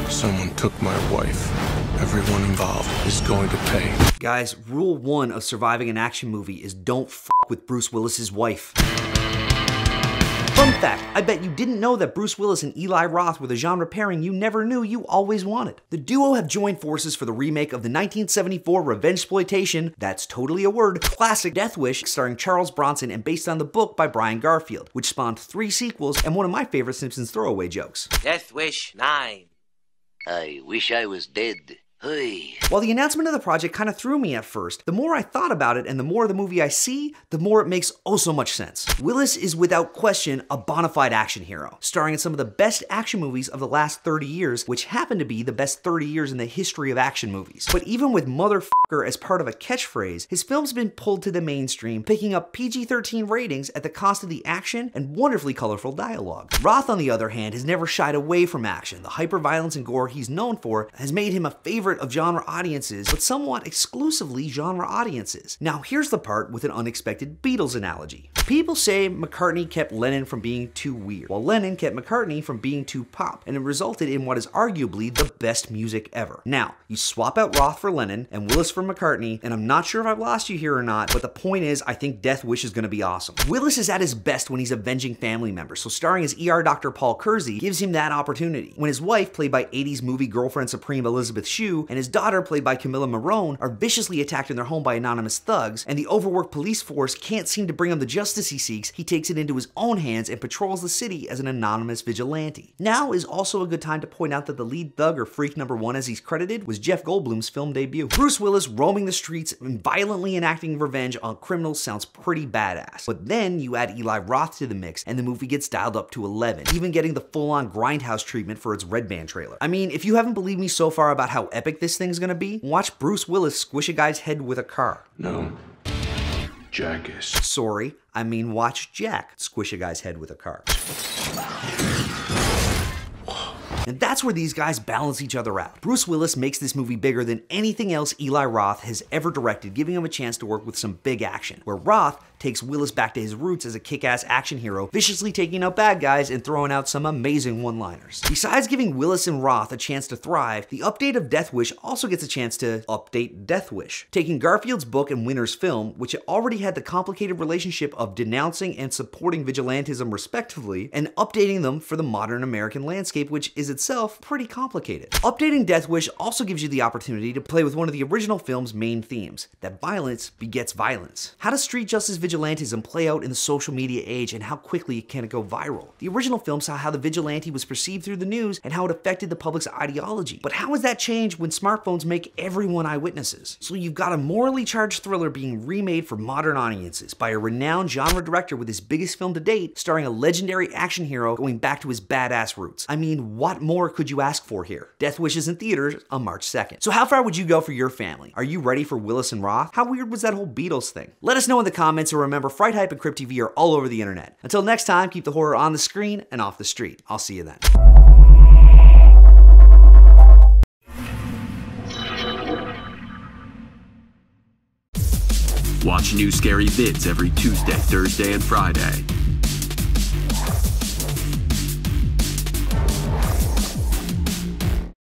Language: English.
Someone took my wife. Everyone involved is going to pay. Guys, rule 1 of surviving an action movie is don't f with Bruce Willis's wife. Fun fact, I bet you didn't know that Bruce Willis and Eli Roth were the genre pairing you never knew you always wanted. The duo have joined forces for the remake of the 1974 revenge-spoitation, that's totally a word, classic Death Wish, starring Charles Bronson and based on the book by Brian Garfield, which spawned 3 sequels and one of my favorite Simpsons throwaway jokes. Death Wish 9. I wish I was dead. Hey. While the announcement of the project kind of threw me at first, the more I thought about it and the more of the movie I see, the more it makes oh so much sense. Willis is without question a bona fide action hero, starring in some of the best action movies of the last 30 years, which happen to be the best 30 years in the history of action movies. But even with motherfucker as part of a catchphrase, his film's been pulled to the mainstream, picking up PG-13 ratings at the cost of the action and wonderfully colorful dialogue. Roth, on the other hand, has never shied away from action. The hyper-violence and gore he's known for has made him a favorite of genre audiences, but somewhat exclusively genre audiences. Now here's the part with an unexpected Beatles analogy. People say McCartney kept Lennon from being too weird, while Lennon kept McCartney from being too pop, and it resulted in what is arguably the best music ever. Now, you swap out Roth for Lennon and Willis for McCartney, and I'm not sure if I've lost you here or not, but the point is, I think Death Wish is gonna be awesome. Willis is at his best when he's avenging family members, so starring as ER Dr. Paul Kersey gives him that opportunity. When his wife, played by 80s movie girlfriend supreme Elizabeth Shue, and his daughter, played by Camilla Marone, are viciously attacked in their home by anonymous thugs, and the overworked police force can't seem to bring him the justice he seeks, he takes it into his own hands and patrols the city as an anonymous vigilante. Now is also a good time to point out that the lead thug, or freak number 1 as he's credited, was Jeff Goldblum's film debut. Bruce Willis roaming the streets and violently enacting revenge on criminals sounds pretty badass. But then you add Eli Roth to the mix and the movie gets dialed up to 11, even getting the full-on Grindhouse treatment for its Red Band trailer. I mean, if you haven't believed me so far about how epic this thing's gonna be, watch Bruce Willis squish a guy's head with a car. No. Jackass. Sorry, I mean watch Jack squish a guy's head with a car. And that's where these guys balance each other out. Bruce Willis makes this movie bigger than anything else Eli Roth has ever directed, giving him a chance to work with some big action, where Roth takes Willis back to his roots as a kick-ass action hero, viciously taking out bad guys and throwing out some amazing one-liners. Besides giving Willis and Roth a chance to thrive, the update of Death Wish also gets a chance to update Death Wish, taking Garfield's book and Winter's film, which already had the complicated relationship of denouncing and supporting vigilantism respectively, and updating them for the modern American landscape, which is itself pretty complicated. Updating Death Wish also gives you the opportunity to play with one of the original film's main themes, that violence begets violence. How does street justice vigilantism play out in the social media age, and how quickly can it go viral? The original film saw how the vigilante was perceived through the news and how it affected the public's ideology. But how has that changed when smartphones make everyone eyewitnesses? So you've got a morally charged thriller being remade for modern audiences by a renowned genre director with his biggest film to date, starring a legendary action hero going back to his badass roots. I mean, what more could you ask for here? Death Wish is in theaters on March 2nd. So how far would you go for your family? Are you ready for Willis and Roth? How weird was that whole Beatles thing? Let us know in the comments, and remember, Fright Hype and Crypt TV are all over the internet. Until next time, keep the horror on the screen and off the street. I'll see you then. Watch new scary vids every Tuesday, Thursday, and Friday.